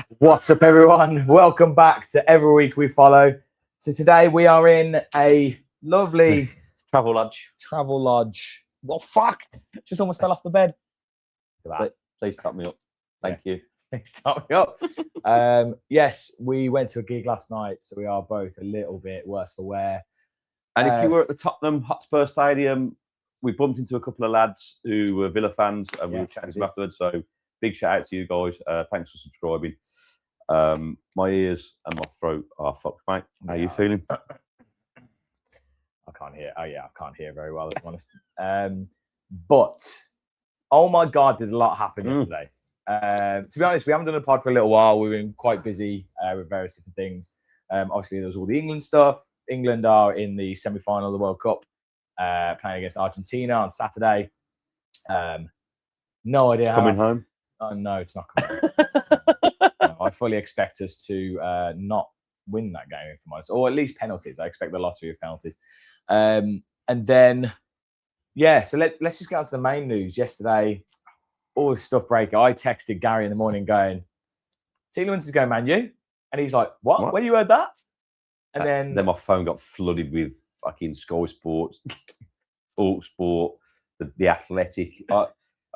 What's up, everyone? Welcome back to Every Week We Follow. So today we are in a lovely travel lodge. Well, fuck! Just almost fell off the bed. Please top me up. Thank you. Thanks, top me up. Yes, we went to a gig last night, so we are both a little bit worse for wear. And if you were at the Tottenham Hotspur Stadium, we bumped into a couple of lads who were Villa fans, and we were chatting to them afterwards. So big shout out to you guys. Thanks for subscribing. My ears and my throat are fucked, mate. How are you feeling? I can't hear. Oh yeah, I can't hear very well, if I'm honest. But oh my God, did a lot happen yesterday. To be honest, we haven't done a pod for a little while. We've been quite busy with various different things. Obviously, there was all the England stuff. England are in the semi-final of the World Cup, playing against Argentina on Saturday. No idea how coming home. Oh no, it's not coming home. No, I fully expect us to not win that game, if I'm honest, or at least penalties. I expect the lottery of penalties. And then, yeah, so let's just get on to the main news. Yesterday, all this stuff break. I texted Gary in the morning going, Tielemans is going Man U. And he's like, what? Where you heard that? And then my phone got flooded with fucking Sky Sports, Talk Sport, the Athletic.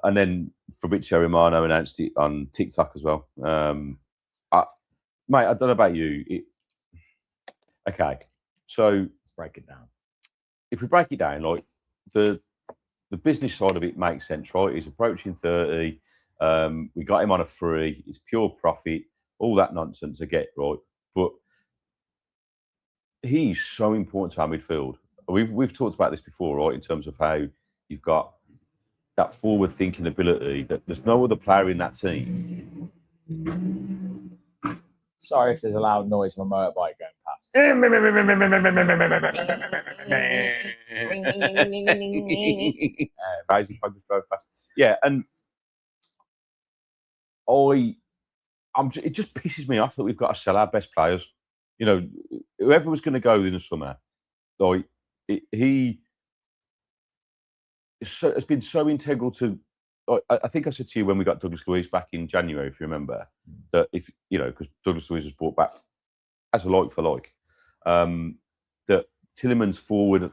And then Fabrizio Romano announced it on TikTok as well. Mate, I don't know about you. Okay, so let's break it down. If we break it down, like the business side of it makes sense, right? He's approaching 30. We got him on a free. It's pure profit. All that nonsense I get, right? But he's so important to our midfield. We've talked about this before, right? In terms of how you've got that forward-thinking ability that there's no other player in that team. Sorry if there's a loud noise of a motorbike going past. Crazy fucking drove past. Yeah, and it just pisses me off that we've got to sell our best players. You know, whoever was going to go in the summer, like he has been so integral to. I think I said to you when we got Douglas Luiz back in January, if you remember, that if you know, because Douglas Luiz was brought back as a like for like, that Tielemans' forward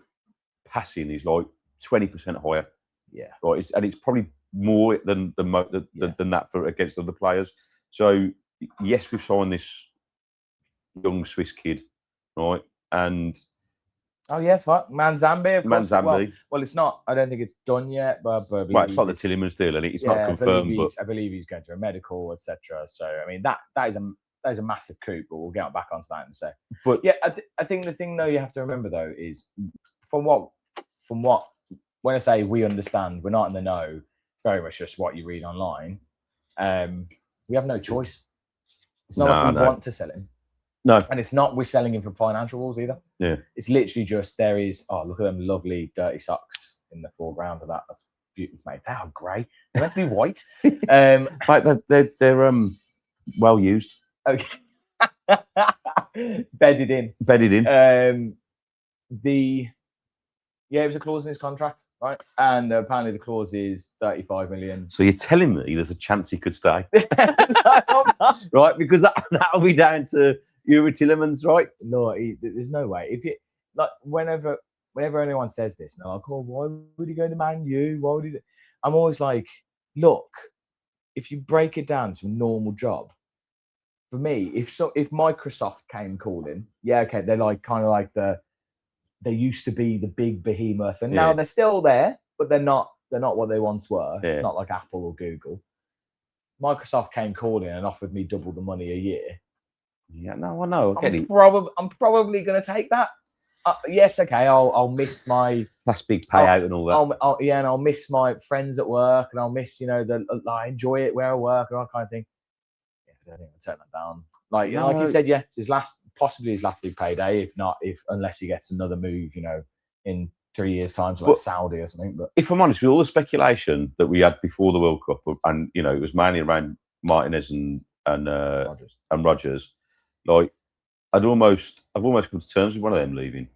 passing is like 20% higher. Yeah, right, and it's probably more than that for against other players. So yes, we've signed this young Swiss kid, right, and. Oh yeah, fuck Manzambi. Of course. Manzambi. Well, it's not. I don't think it's done yet, but right, it's like the Tielemans deal, and it's not confirmed. I believe he's going to a medical, etc. So I mean, that is a massive coup. But we'll get back onto that in a sec. But yeah, I think the thing though you have to remember though is from what when I say we understand, we're not in the know. It's very much just what you read online. We have no choice. It's not like we want to sell him. No. And it's not we're selling him for financial rules either. Yeah. It's literally just there is, look at them lovely dirty socks in the foreground of that. That's beautiful, mate. They are grey. They're meant to be white. Like they're well used. Okay. Bedded in. It was a clause in his contract, right? And apparently the clause is 35 million. So you're telling me there's a chance he could stay? No, right? Because that'll be down to Youri Tielemans, right? No, there's no way. If you like, whenever anyone says this, they're like, "Oh, why would he go to Man U? Why would he?" I'm always like, "Look, if you break it down to a normal job, for me, if Microsoft came calling, yeah, okay, they're like kind of like they used to be the big behemoth, and now they're still there, but they're not what they once were. Yeah. It's not like Apple or Google. Microsoft came calling and offered me double the money a year. Yeah, no, I know. I'm probably going to take that. Yes, okay. I'll miss my last big payout and all that. And I'll miss my friends at work, and I'll miss I enjoy it where I work and all that kind of thing. Yeah, I don't think I'll turn that down. Like you said, yeah, it's possibly his last big payday. Unless he gets another move, in 3 years' time, to like Saudi or something. But if I'm honest, with all the speculation that we had before the World Cup, and it was mainly around Martinez and Rodgers. Like I've almost come to terms with one of them leaving.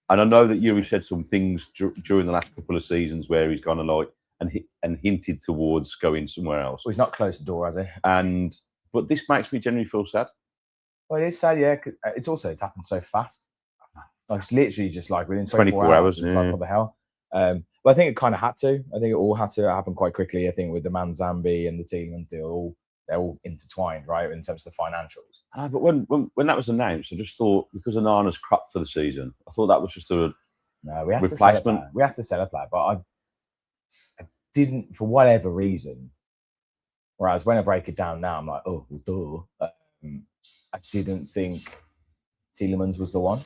And I know that Youri said some things during the last couple of seasons where he's gone and hinted towards going somewhere else. Well, he's not closed the door, has he? And But this makes me genuinely feel sad. Well, it is sad, yeah. It's happened so fast. Like, it's literally just like within 24 hours. It's Yeah. like, what the hell? But I think it kind of had to. I think it all had to happen quite quickly. I think with the Manzambi and the Tielemans deal, they're all intertwined, right, in terms of the financials. But when that was announced, I just thought, because Onana's crap for the season, I thought that was just a We had replacement. We had to sell a player, but I didn't, for whatever reason. Whereas when I break it down now, I'm like, oh, duh. I didn't think Tielemans was the one.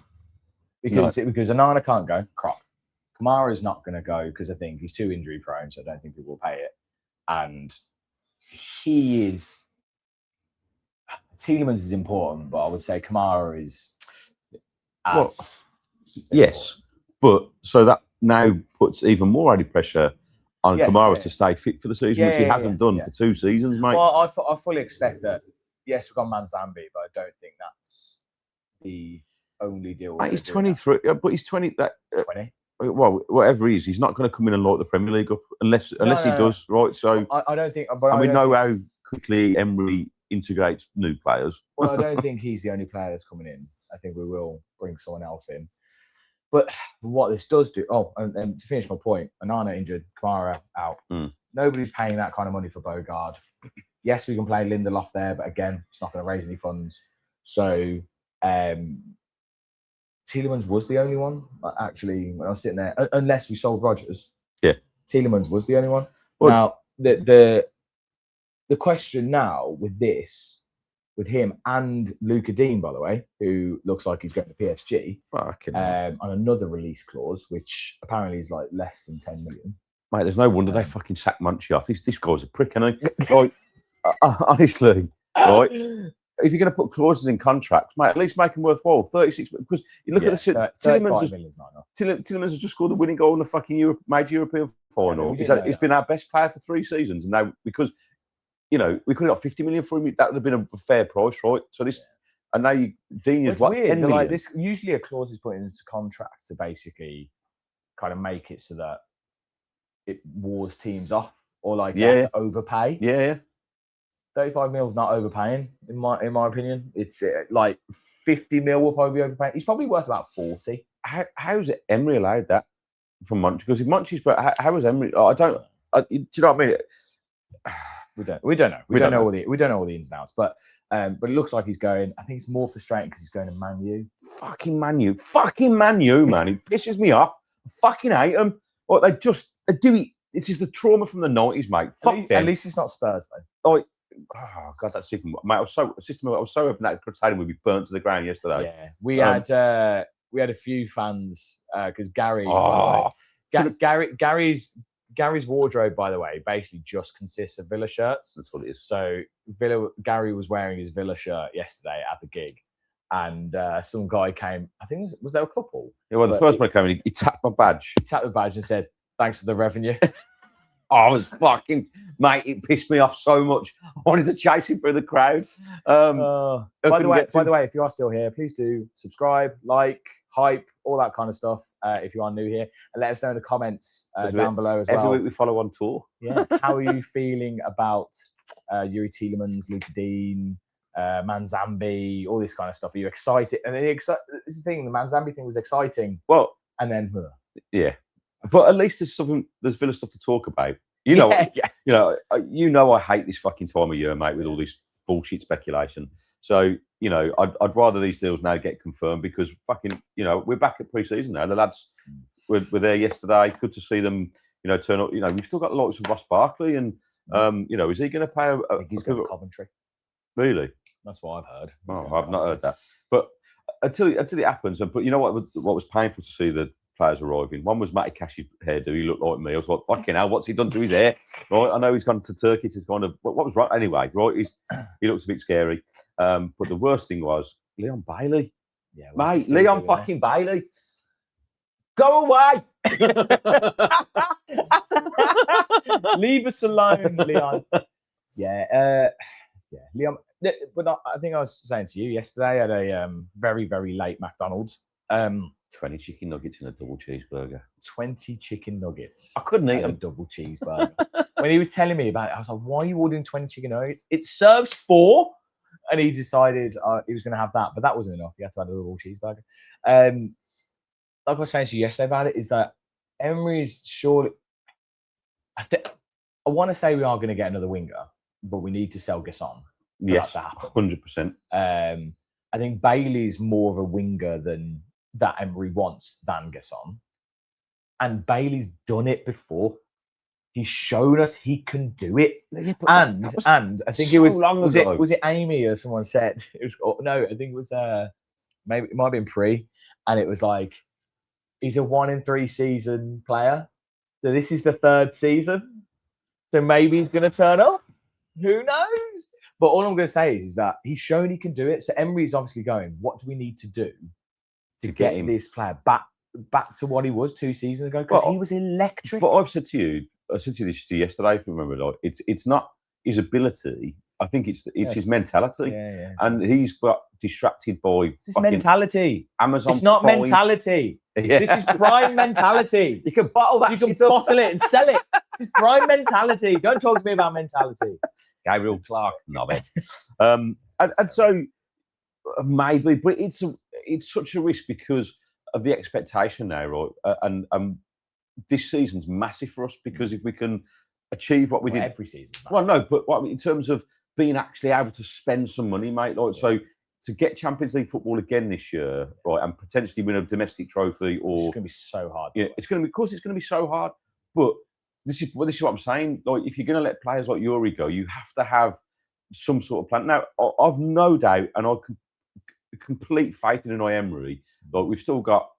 Because Onana can't go, crop. Kamara's not going to go because I think he's too injury prone, so I don't think people will pay it. And he is. Tielemans is important, but I would say Kamara is as. Yes, but so that now puts even more added pressure on Kamara to stay fit for the season, which he hasn't done for 2 seasons, mate. Well, I fully expect that. Yes, we've got Manzambi, but I don't think that's the only deal. Mate, he's 23, but he's 20. 20. Well, whatever he is, he's not going to come in and light the Premier League up unless he does, right? So I don't think. But we know how quickly Emery integrates new players. Well, I don't think he's the only player that's coming in. I think we will bring someone else in. But what this does do, and to finish my point, Onana injured, Kamara out. Nobody's paying that kind of money for Bogard. Yes, we can play Lindelof there, but again, it's not going to raise any funds. So Tielemans was the only one, actually, when I was sitting there, unless we sold Rodgers. Yeah. Tielemans was the only one. Well, now, the question now with this, with him and Luca Dean, by the way, who looks like he's going to PSG, on another release clause, which apparently is like less than 10 million. Mate, there's no wonder they fucking sacked Munchie off. This guy's a prick, isn't he? Like, honestly, right? If you're going to put clauses in contracts, mate, at least make them worthwhile. 36, because you look at the Tielemans has just scored the winning goal in the fucking major European final. He's been our best player for 3 seasons, and now because we could have got 50 million for him, that would have been a fair price, right? So this, and now Dean is what, 10 million? Like this, usually a clause is put into contracts to basically kind of make it so that it wars teams off, or like overpay. Yeah. 35 mil is not overpaying, in my opinion. It's like 50 mil will probably be overpaying. He's probably worth about 40. How's it Emery allowed that from Munchie? Because if Munchie's, but how was Emery? Do you know what I mean? We don't know. We don't know all the ins and outs. But it looks like he's going. I think it's more frustrating because he's going to Man U. Fucking Man U, man. He pisses me off. I fucking hate him. Or they do it. This is the trauma from the 90s, mate. At least it's not Spurs though. Oh God, that's even, mate. I was so hoping that stadium would be burnt to the ground yesterday. Yeah, we had a few fans because Gary. Gary's wardrobe, by the way, basically just consists of Villa shirts. That's what it is. So Gary was wearing his Villa shirt yesterday at the gig, and some guy came. I think was there a couple? Yeah, well, the first one came in, he tapped my badge. He tapped the badge and said, "Thanks for the revenue." I was fucking, mate, it pissed me off so much. I wanted to chase him through the crowd. By the way, if you are still here, please do subscribe, like, hype, all that kind of stuff. If you are new here, and let us know in the comments down below as well. Every week we follow on tour. Yeah. How are you feeling about Youri Tielemans, Luca Dean, Manzambi, all this kind of stuff? Are you excited? And this is the thing, the Manzambi thing was exciting. Well, and then yeah. But at least there's Villa stuff to talk about. I hate this fucking time of year, mate, with all this bullshit speculation. So, I'd rather these deals now get confirmed because fucking, we're back at pre-season now. The lads were there yesterday. Good to see them, turn up. We've still got the likes of Ross Barkley and, is he going to pay I think he's going to Coventry. Really? That's what I've heard. Oh, I've not heard that. But until it happens, but you know what was painful to see the players arriving. One was Matty Cash's hairdo. He looked like me. I was like, fucking hell, what's he done to his hair? Right? I know he's gone to Turkey to kind of, what was right? Anyway, right? He looks a bit scary. But the worst thing was Leon Bailey. Yeah, mate, Leon fucking Bailey. Go away! Leave us alone, Leon. Yeah, Leon. But I think I was saying to you yesterday, I had a very, very late McDonald's. 20 chicken nuggets and a double cheeseburger. 20 chicken nuggets. I couldn't eat and a them. double cheeseburger. When he was telling me about it, I was like, why are you ordering 20 chicken nuggets? It serves 4. And he decided he was going to have that. But that wasn't enough. He had to have a double cheeseburger. Like I was saying to you yesterday about it, is that Emery's surely... I want to say we are going to get another winger, but we need to sell Gasson. Yes, 100%. I think Bailey's more of a winger than that Emery wants than Gasson. And Bailey's done it before. He's shown us he can do it. Yeah, and I think so was it Amy or someone said it was no, I think it was maybe it might have been Pre, and it was like he's a 1 in 3 season player. So this is the 3rd season. So maybe he's gonna turn up. Who knows? But all I'm gonna say is that he's shown he can do it. So Emery's obviously going, what do we need to do to get this player back to what he was 2 seasons ago? Because he was electric. But I said to you this yesterday, if you remember, like it's not his ability. I think it's his mentality. Yeah. And he's got distracted by his mentality. Amazon. It's not Prime. Mentality. Yeah. This is prime mentality. You can bottle that. You can bottle it and sell it. This is prime mentality. Don't talk to me about mentality. Gabriel Clark, knobhead. And so maybe, but it's such a risk because of the expectation now, right? And this season's massive for us because if we can achieve what we did every season. Well, no, but in terms of being actually able to spend some money, mate. Like so, to get Champions League football again this year, right, and potentially win a domestic trophy, or it's going to be so hard. Yeah, it's going to be. Of course, it's going to be so hard. But this is what I'm saying. Like, if you're going to let players like Youri go, you have to have some sort of plan. Now, I've no doubt, and I complete faith in Unai Emery. Like, we've still got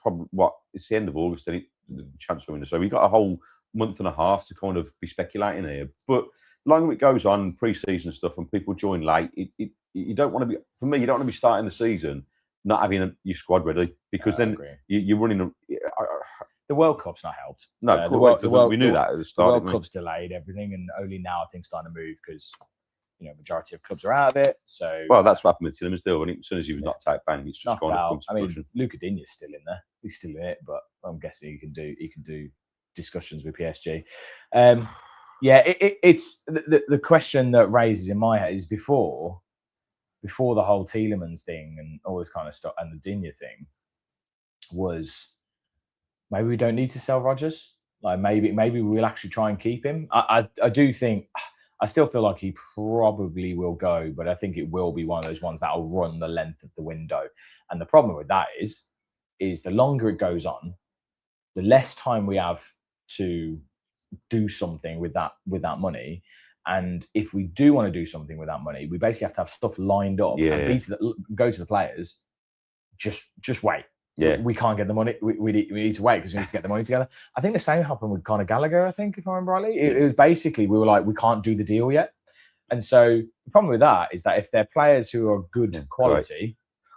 probably it's the end of August, and the transfer window, so we've got a whole month and a half to kind of be speculating here. But long as it goes on, pre-season stuff, and people join late, you don't want to be. For me, you don't want to be starting the season not having your squad ready, because then you're running. The World Cup's not helped. No, of course, we knew that at the start. The World Cup's delayed everything, and only now I think starting to move because majority of clubs are out of it. So that's what happened with Tielemans deal. And as soon as he was knocked out, bang, he's just gone out. I mean, Luca Digne's still in there. He's still in it, but I'm guessing he can do discussions with PSG. It's the question that raises in my head is before the whole Tielemans thing and all this kind of stuff and the Digne thing was maybe we don't need to sell Rodgers. Like maybe we'll actually try and keep him. I do think. I still feel like he probably will go, but I think it will be one of those ones that will run the length of the window. And the problem with that is the longer it goes on, the less time we have to do something with that money. And if we do want to do something with that money, we basically have to have stuff lined up and go to the players. Just wait. Yeah, we can't get the money. We need to wait because we need to get the money together. I think the same happened with Conor Gallagher. I think, if I remember rightly, it was basically we were like, we can't do the deal yet. And so the problem with that is that if they're players who are good quality,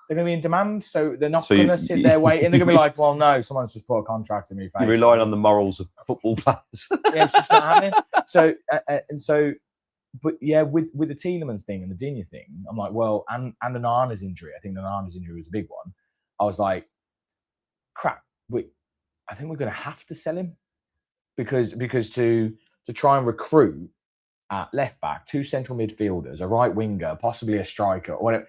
they're going to be in demand. So they're not going to sit there waiting. They're going to be like, well, no, someone's just put a contract in me. You're relying on the morals of football players. Yeah, it's just not happening. But yeah, with the Tielemans thing and the Digne thing, I'm like, well, and Onana's injury. I think Onana's injury was a big one. I was like, crap, I think we're going to have to sell him because to try and recruit at left back 2 central midfielders, a right winger, possibly a striker, or whatever,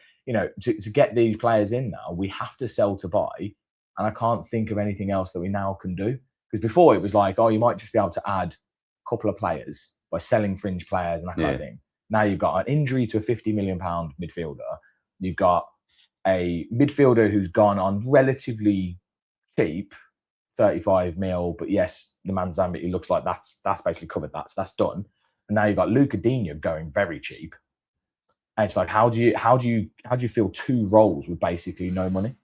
to get these players in now, we have to sell to buy. And I can't think of anything else that we now can do, because before it was like, oh, you might just be able to add a couple of players by selling fringe players and that kind of thing. Now you've got an injury to a £50 million midfielder. You've got a midfielder who's gone on relatively cheap, 35 mil, but yes, the Manzambi, it looks like that's basically covered that, so that's done. And now you've got Luca Digne going very cheap, and it's like, how do you fill 2 roles with basically no money?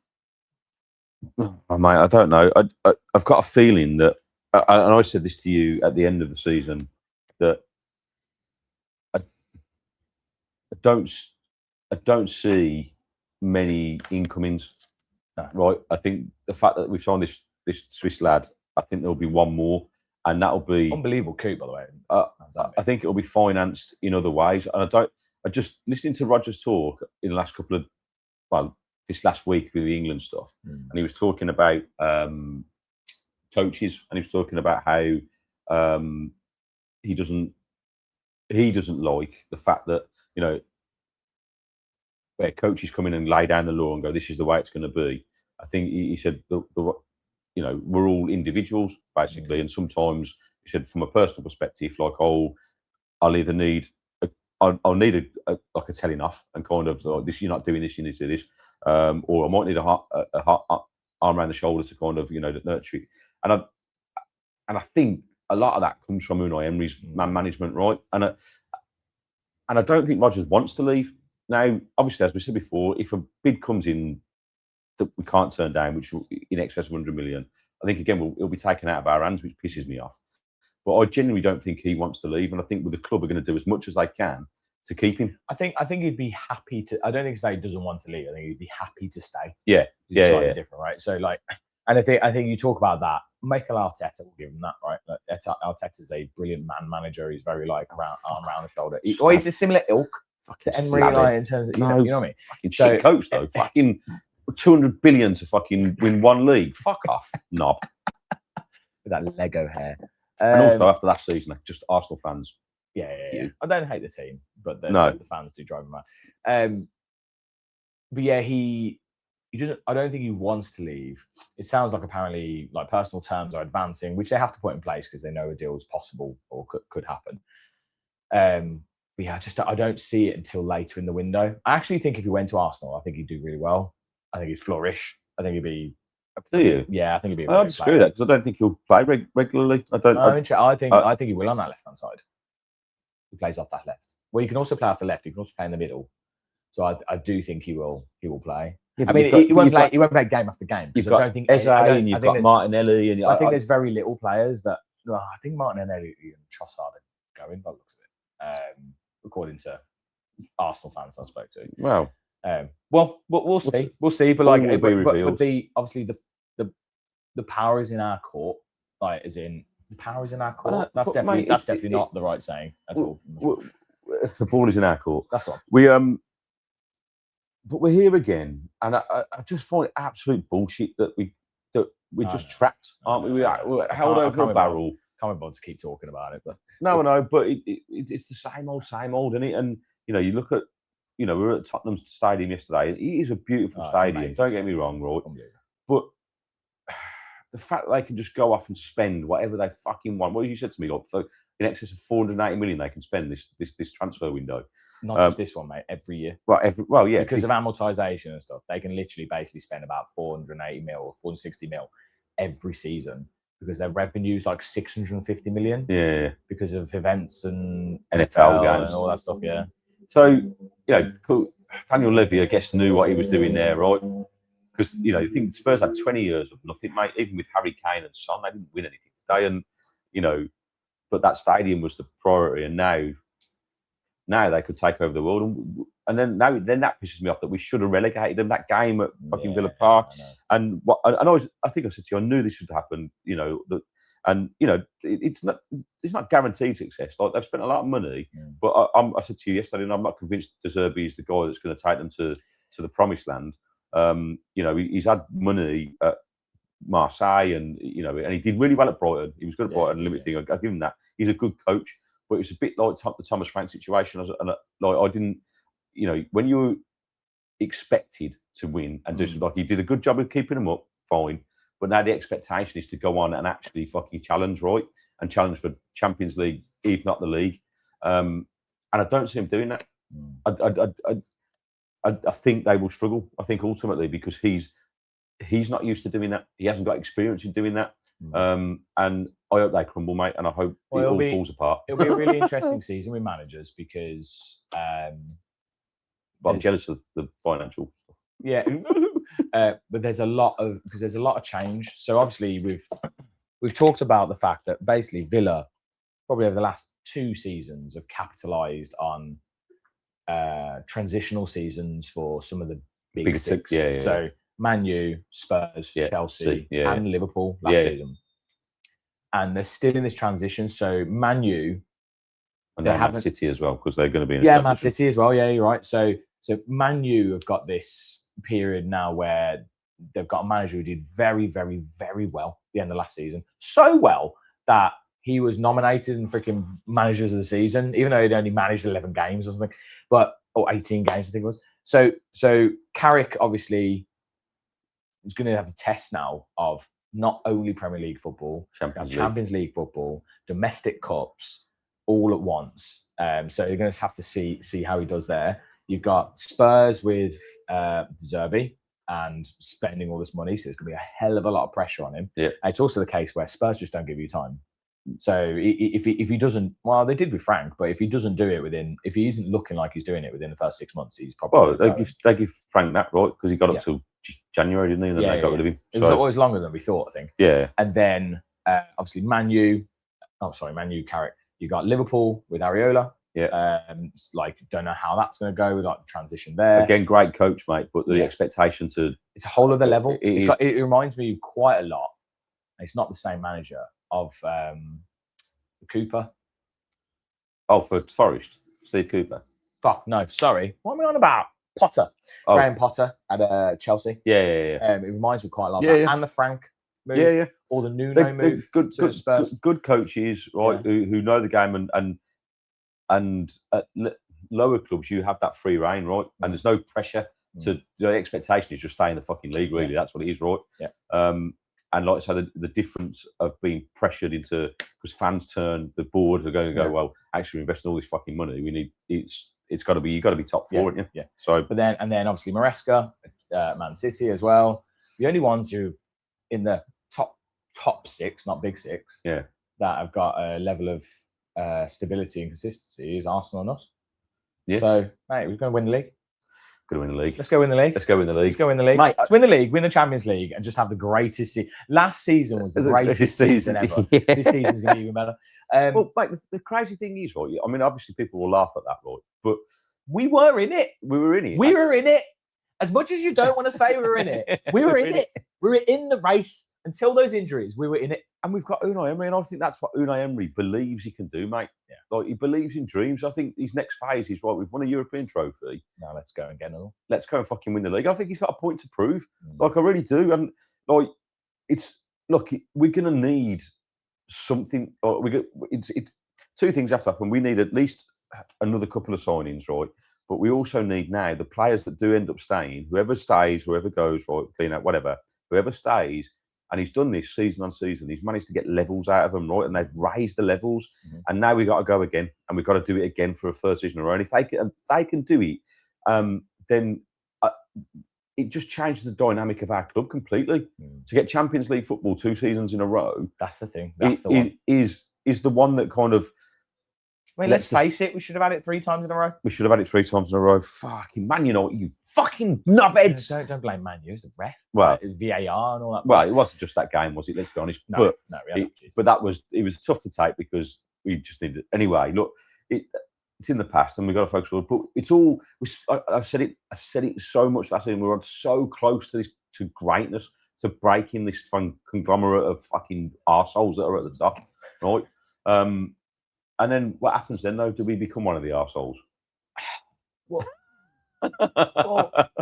Oh, mate, I don't know. I've got a feeling that, and I said this to you at the end of the season, that I don't see many incomings. Right, I think the fact that we've signed this Swiss lad, I think there'll be one more, and that'll be unbelievable coup, by the way. I think it'll be financed in other ways, and I just listening to Rodgers talk in the last couple of this last week with the England stuff, and he was talking about coaches, and he was talking about how he doesn't like the fact that, you know, where coaches come in and lay down the law and go, this is the way it's going to be. I think he said, you know, we're all individuals, basically. And sometimes, he said, from a personal perspective, like, I'll either need, I'll need like a telling off and kind of, like, this, you're not doing this, you need to do this. Or I might need a arm around the shoulder to kind of, you know, nurture it. And I think a lot of that comes from Unai Emery's man management, right? And I don't think Rodgers wants to leave. Now, obviously, as we said before, if a bid comes in that we can't turn down, which in excess of 100 million, I think, again, it'll be taken out of our hands, which pisses me off. But I genuinely don't think he wants to leave. And I think the club are going to do as much as they can to keep him. I think he'd be happy to. I don't think he doesn't want to leave. I think he'd be happy to stay. Yeah, it's slightly different, right? So, like, and I think you talk about that. Mikel Arteta will give him that, right? Like, Arteta's a brilliant man manager. He's very like arm around the shoulder. He's a similar ilk to Emery, like, in terms of, you know what I mean? Fucking shit coach though. Fucking 200 billion to fucking win one league. Fuck off, knob. With that Lego hair. And also after that season, just Arsenal fans. Yeah. I don't hate the team, but the fans do drive him mad. But yeah, he doesn't. I don't think he wants to leave. It sounds like apparently, like, personal terms are advancing, which they have to put in place because they know a deal is possible or could happen. But yeah, I don't see it until later in the window. I actually think if he went to Arsenal, I think he'd do really well. I think he'd flourish. I think he'd be. Do you? Yeah, I think he'd be. I disagree with that because I don't think he'll play regularly. I think he will on that left-hand side. He plays off that left. Well, you can also play off the left. You can also play in the middle. So I do think he will play. Yeah, I mean, he won't play game after game. You've got Eze and you've got Martinelli, and I think there's very little players that. Well, I think Martinelli and Trossard are going by the looks of it, according to Arsenal fans I spoke to. Wow. We'll see. We'll see. But like, but obviously the power is in our court. Like, as in, the power is in our court. That's definitely not the right saying at all. The ball is in our court. That's right. But we're here again, and I just find it absolute bullshit that we're just trapped, aren't we? We're held over a barrel. Can't be bothered to keep talking about it, but but it's the same old, isn't it? And you know, you look at, you know, we were at Tottenham Stadium yesterday. It is a beautiful stadium. Don't get me wrong, right? But the fact that they can just go off and spend whatever they fucking want. What you said to me, like, in excess of 480 million they can spend this transfer window. Not just this one, mate. Every year. Well, yeah, because of amortization and stuff, they can literally basically spend about 480 mil or 460 mil every season because their revenue is like 650 million. Yeah. Because of events and NFL games and all that stuff. Yeah. So, you know, Daniel Levy, I guess, knew what he was doing there, right? Because, you know, you think Spurs had 20 years of nothing, mate. Even with Harry Kane and Son, they didn't win anything today. And, you know, but that stadium was the priority. And now they could take over the world. And then that pisses me off that we should have relegated them that game at fucking Villa Park. And I think I said to you, I knew this would happen, you know, and you know, it's not guaranteed success. Like, they've spent a lot of money, but I said to you yesterday, and I'm not convinced De Zerbi is the guy that's going to take them to the promised land. You know, he's had money at Marseille, and you know, and he did really well at Brighton. He was good at Brighton, limit thing. I give him that. He's a good coach, but it's a bit like the Thomas Frank situation. I didn't, you know, when you're expected to win and do something, like, he did a good job of keeping them up, fine. But now the expectation is to go on and actually fucking challenge, right? And challenge for Champions League, if not the league. And I don't see him doing that. I think they will struggle. I think ultimately because he's not used to doing that. He hasn't got experience in doing that. And I hope they crumble, mate. And I hope it all falls apart. It'll be a really interesting season with managers because... but I'm jealous of the financial stuff. Yeah. But there's a lot of change. So obviously we've talked about the fact that basically Villa, probably over the last 2 seasons, have capitalised on transitional seasons for some of the big six. So Man U, Spurs, Chelsea, and Liverpool last season. And they're still in this transition. So Man U, and they Man City as well, because they're going to be in Man City as well. Yeah, you're right. So Man U have got this period now where they've got a manager who did very, very, very well at the end of last season. So well that he was nominated in freaking managers of the season, even though he'd only managed 11 games or something, or 18 games, I think it was. So Carrick obviously is going to have the test now of not only Premier League football, Champions League football, domestic cups, all at once. So you're going to have to see how he does there. You've got Spurs with Zerbi and spending all this money, so there's going to be a hell of a lot of pressure on him. Yeah. It's also the case where Spurs just don't give you time. So if he doesn't, well, they did with Frank, but if he doesn't do it if he isn't looking like he's doing it within the first 6 months, he's probably. Well, they give Frank that, right? Because he got up till January, didn't he? And then they got rid of him. It was always longer than we thought, I think. Yeah. And then obviously Man U, Carrick. You got Liverpool with Areola. Yeah. It's like, don't know how that's going to go. Like the transition there. Again, great coach, mate, but the expectation it's a whole other level. It reminds me quite a lot. It's not the same manager of Cooper. Oh, for Forest, Steve Cooper. Fuck no, sorry. What am I on about? Potter. Graham Potter at Chelsea. Yeah. It reminds me quite a lot of that. And the Frank move. Yeah. Or the Nuno move. Good coaches, right? Yeah. Who know the game and at lower clubs you have that free reign, right? And there's no pressure to the expectation is just stay in the fucking league. Really, that's what it is, right? Yeah. And like I said, the difference of being pressured into because fans turn the board are going to go, well, actually, we're investing all this fucking money. We need it's got to be top four, haven't you? Yeah. So, but then obviously Maresca, Man City as well. The only ones who in the top six, not big six, that have got a level of stability and consistency is Arsenal and us. Yeah. So, mate, we're going to win the league. Going to win the league. Let's go win the league. Let's go win the league. Let's go win the league. Mate, let's win the league, win the Champions League, and just have the greatest season. Last season was the greatest season ever. Yeah. This season's going to be even better. Well, mate, the crazy thing is, right? I mean, obviously people will laugh at that, right? But we were in it. We were in it. We were in it. As much as you don't want to say we were in it, we were in it. We were in the race until those injuries. We were in it. And we've got Unai Emery, and I think that's what Unai Emery believes he can do, mate. Yeah. Like, he believes in dreams. I think his next phase is, right, we've won a European trophy. Now let's go and get another. Let's go and fucking win the league. I think he's got a point to prove. Like, I really do. And, like, we're going to need something. It's two things have to happen. We need at least another couple of signings, right? But we also need now the players that do end up staying, whoever stays, whoever goes, right, clean out, whatever, whoever stays. And he's done this season on season. He's managed to get levels out of them, right? And they've raised the levels. And now we've got to go again. And we've got to do it again for a third season in a row. And if they can do it, then it just changes the dynamic of our club completely. To get Champions League football 2 seasons in a row. That's the thing. That's the one. Is the one that kind of... I mean, let's face it. We should have had it 3 times in a row. We should have had it 3 times in a row. Fucking Man United, you fucking knobheads. Don't blame Man U. It's the ref. Well, VAR and all that. Well, it wasn't just that game, was it? Let's be honest. No, but it was tough to take because we just needed. Anyway, look, it's in the past, and we've got to focus on. But it's all. I said it so much last season. We were so close to greatness, to breaking this conglomerate of fucking arseholes that are at the top, right? And then what happens then, though? Do we become one of the arseholes? Well,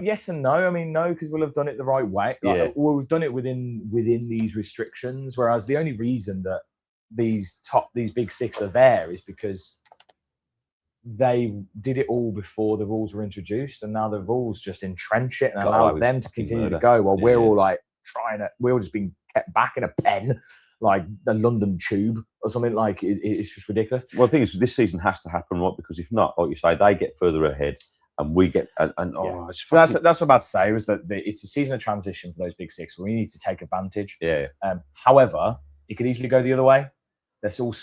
yes and no. I mean, no, because we'll have done it the right way. Well, we've done it within these restrictions. Whereas the only reason that these big 6 are there is because they did it all before the rules were introduced, and now the rules just entrench it and allow them to continue to go. While we're all like we're all just being kept back in a pen, like the London Tube or something. Like it's just ridiculous. Well, the thing is, this season has to happen, right? Because if not, like you say, they get further ahead. And we get so that's what I'm about to say was that it's a season of transition for those big 6. So we need to take advantage. Yeah. However, it could easily go the other way. They're going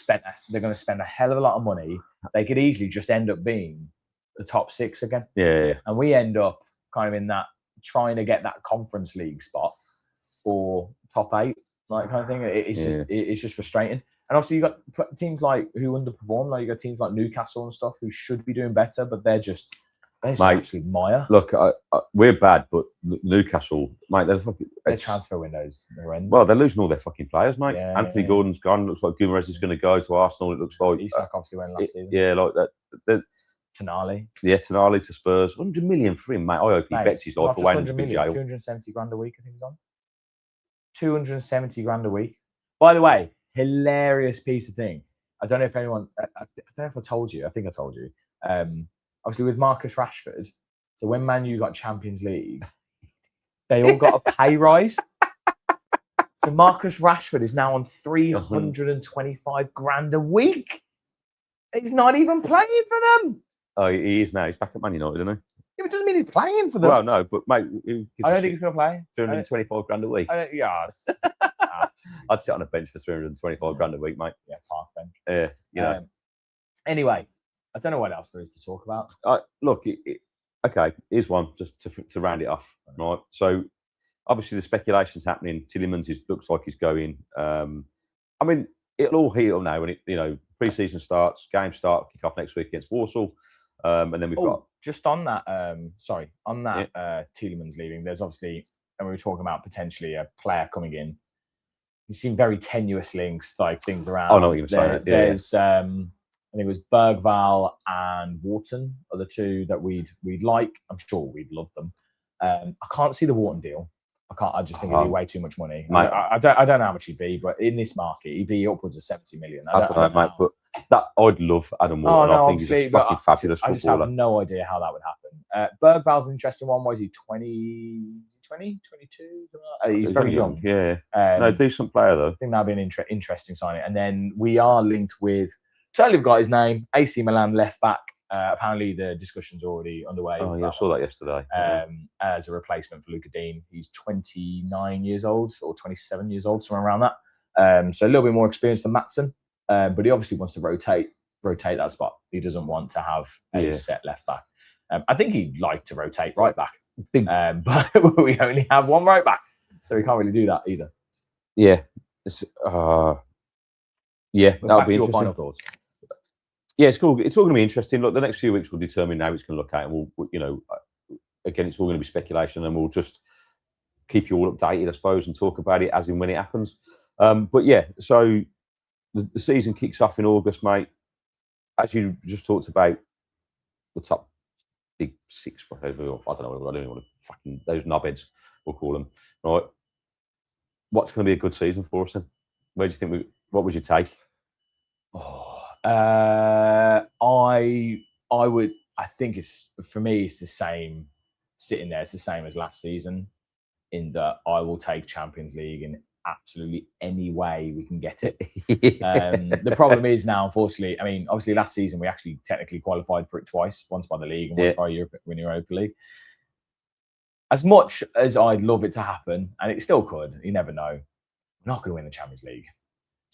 to spend a hell of a lot of money. They could easily just end up being the top 6 again. Yeah. And we end up kind of in that trying to get that Conference League spot or top 8, like kind of thing. It's just frustrating. And obviously, you got teams like who underperform. Like you got teams like Newcastle and stuff who should be doing better, but they're just. Mate, Maya. Look, we're bad, but Newcastle, mate, their transfer windows. Well, they're losing all their fucking players, mate. Yeah, Anthony Gordon's gone. Looks like Guimaraes is going to go to Arsenal. It looks like Isak obviously went last season. Yeah, like that. Tonali. Yeah, Tonali to Spurs. 100 million for him, mate. I hope he bets his life away in the big jail. 270 grand a week, I think he's on. 270 grand a week. By the way, hilarious piece of thing. I don't know if anyone, I don't know if I told you. I think I told you. Obviously, with Marcus Rashford, so when Man U got Champions League, they all got a pay rise. So Marcus Rashford is now on 325 grand a week. He's not even playing for them. Oh, he is now. He's back at Man United, isn't he? Yeah, it doesn't mean he's playing for them. Well, no, but mate, I don't think he's going to play. 325 grand a week. Yes. I'd sit on a bench for 325 grand a week, mate. Yeah, park bench. Yeah, you know. Anyway, I don't know what else there is to talk about. Look, okay, here's one just to round it off, right? So, obviously, the speculation's happening. Tielemans looks like he's going. I mean, it'll all heat up now when pre-season starts, games start, kick off next week against Warsaw, and then we've got just on that. Tielemans leaving. There's obviously, and we were talking about potentially a player coming in. You've seen very tenuous links, like things around. Oh, no, what you were saying. There's, I think it was Bergval and Wharton are the two that we'd like. I'm sure we'd love them. I can't see the Wharton deal. I just think it'd be way too much money. I don't know how much he'd be, but in this market, he'd be upwards of 70 million. I don't know, mate. But I'd love Adam Wharton. I think he's a fucking fabulous footballer. I just have no idea how that would happen. Bergval's an interesting one. What is he, 22? He's very young. Yeah. No, decent player, though. I think that'd be an interesting signing. And then we are linked with, totally forgot his name, AC Milan left back. Apparently, the discussion's already underway. Oh, yeah, I saw that yesterday. As a replacement for Luca Dean. He's 29 years old or 27 years old, somewhere around that. So a little bit more experience than Maatsen, but he obviously wants to rotate that spot. He doesn't want to have a set left back. I think he'd like to rotate right back, but we only have one right back, so we can't really do that either. Yeah, that'll be interesting. Final thoughts. Yeah, it's cool. It's all going to be interesting. Look, the next few weeks will determine how it's going to look at, and we'll, again, it's all going to be speculation, and we'll just keep you all updated, I suppose, and talk about it as and when it happens. But yeah, so the season kicks off in August, mate. As you just talked about, the top big six, I don't know. I don't even want to fucking those knobheads, we'll call them. Right? What's going to be a good season for us then? Where do you think? What would you take? I think for me it's the same sitting there. It's the same as last season in that I will take Champions League in absolutely any way we can get it. The problem is now, unfortunately, I mean, obviously last season we actually technically qualified for it twice, once by the league and once by Europa League. As much as I'd love it to happen, and it still could, you never know, we're not going to win the Champions League.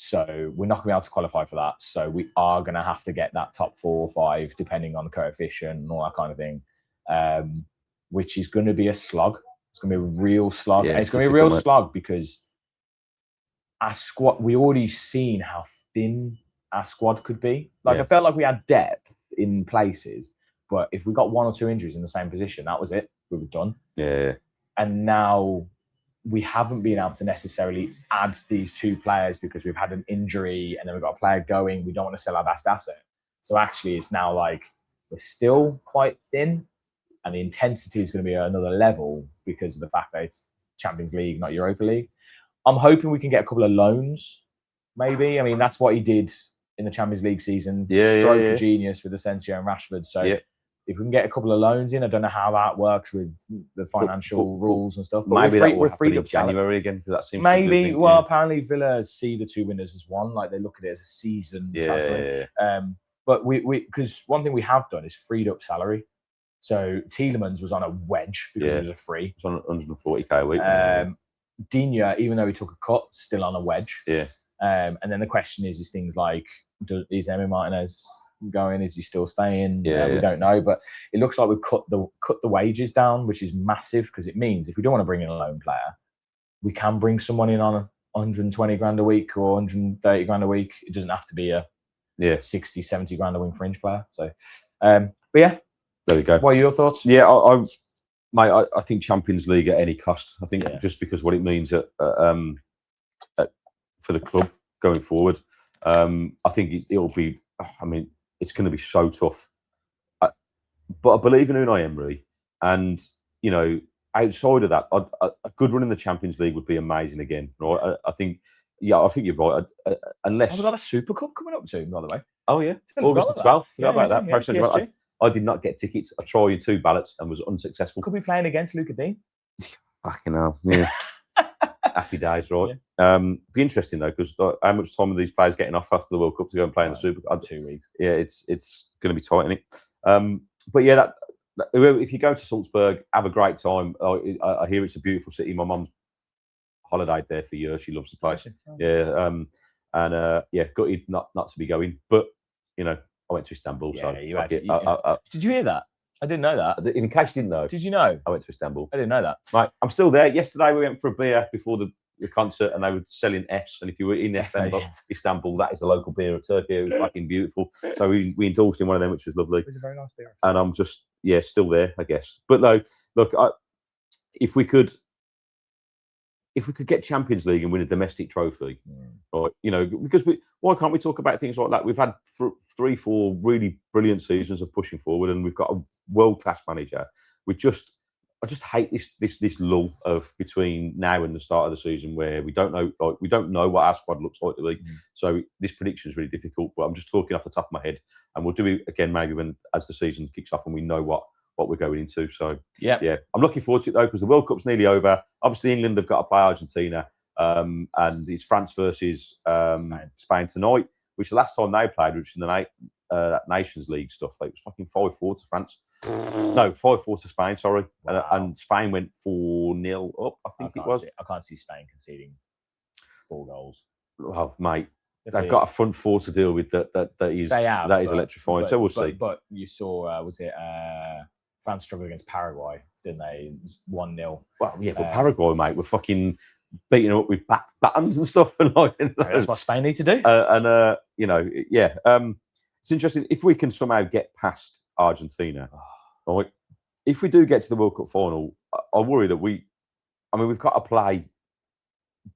So we're not going to be able to qualify for that. So we are going to have to get that top 4 or 5, depending on the coefficient and all that kind of thing, which is going to be a slog. It's going to be a real slog. Yeah, it's going to be a real slog because our squad, we already seen how thin our squad could be. I felt like we had depth in places, but if we got 1 or 2 injuries in the same position, that was it. We were done. Yeah. And now we haven't been able to necessarily add these 2 players because we've had an injury and then we've got a player going. We don't want to sell our best asset. So actually it's now like we're still quite thin and the intensity is going to be another level because of the fact that it's Champions League, not Europa League. I'm hoping we can get a couple of loans, maybe. I mean, that's what he did in the Champions League season. Stroke of genius with Asensio and Rashford. So if we can get a couple of loans in, I don't know how that works with the financial rules and stuff. But maybe we're free in January again because that seems maybe. Apparently Villa see the 2 winners as one, like they look at it as a season transfer. But we because one thing we have done is freed up salary. So Tielemans was on a wedge because he was a free. It's on 140k a week. Digne, even though he took a cut, still on a wedge. Yeah. And then the question is things like, is Emi Martinez going? Is he still staying? We don't know, but it looks like we've cut the wages down, which is massive because it means if we don't want to bring in a lone player, we can bring someone in on 120 grand a week or 130 grand a week. It doesn't have to be a 60, 70 grand a wing fringe player. So, but yeah, there we go. What are your thoughts? Yeah, Mate, I think Champions League at any cost. I think just because what it means for the club going forward. I think it'll be. I mean, it's going to be so tough. But I believe in Unai Emery, and you know, outside of that, a good run in the Champions League would be amazing again. Right? I think, yeah, I think you're right. Unless we've got a Super Cup coming up soon, by the way. Oh yeah, August the 12th. Forgot about that. Paris Saint-Germain. I did not get tickets. I tried 2 ballots and was unsuccessful. Could be playing against Luca Dean. Fucking hell, yeah. Happy days, right? Yeah. Be interesting though, because how much time are these players getting off after the World Cup to go and play in the Super Cup? 2 weeks. Yeah, it's going to be tight, isn't it? But yeah, if you go to Salzburg, have a great time. I hear it's a beautiful city. My mum's holidayed there for years. She loves the place. Yeah, yeah, gutted not to be going, but you know, I went to Istanbul. Yeah, so you actually, did you hear that? I didn't know that. In case you didn't know, did you know? I went to Istanbul. I didn't know that. Right, I'm still there. Yesterday we went for a beer before the concert, and they were selling Fs. And if you were in Istanbul, that is a local beer of Turkey. It was fucking beautiful. So we indulged in one of them, which was lovely. It was a very nice beer. And I'm just still there, I guess. But no, look, if we could get Champions League and win a domestic trophy, right? You know, because why can't we talk about things like that? We've had 3-4 really brilliant seasons of pushing forward, and we've got a world-class manager. I just hate this lull of between now and the start of the season where we don't know what our squad looks like to be. So this prediction is really difficult. But I'm just talking off the top of my head, and we'll do it again maybe as the season kicks off and we know what we're going into. So yeah, I'm looking forward to it though, because the World Cup's nearly over. Obviously, England have got to play Argentina, and it's France versus Spain tonight, which the last time they played, which in the Nations League stuff, it was fucking 5-4 to France. No, 5-4 to Spain. Sorry, wow. And Spain went 4-0 up. I think it was. I can't see Spain conceding 4 goals. Oh, mate. They've got a front 4 to deal with that is electrifying. So we'll see. But you saw, was it France struggled against Paraguay, didn't they? 1-0. Well, yeah, but Paraguay, mate, were fucking beating up with batons and stuff. And that's what Spain need to do. You know, yeah. It's interesting if we can somehow get past Argentina. Right? If we do get to the World Cup final, I worry that we've got to play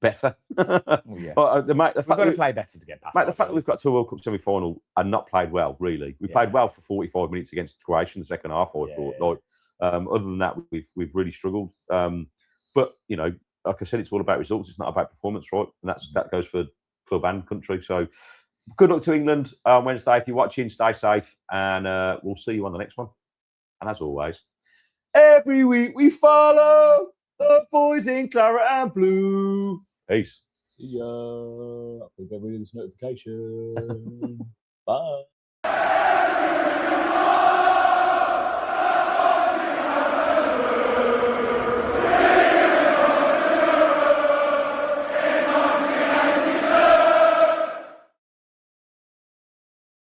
better. We've got to play better to get past. Mate, the fact that we've got to a World Cup semi-final and not played well, really. We played well for 45 minutes against Croatia in the second half, I thought. Other than that, we've really struggled. But, you know, like I said, it's all about results. It's not about performance, right? And that goes for club and country. So good luck to England on Wednesday. If you're watching, stay safe, and we'll see you on the next one. And as always, every week we follow the boys in Claret and Blue. Peace. See ya. Hope everybody gets notification. Bye.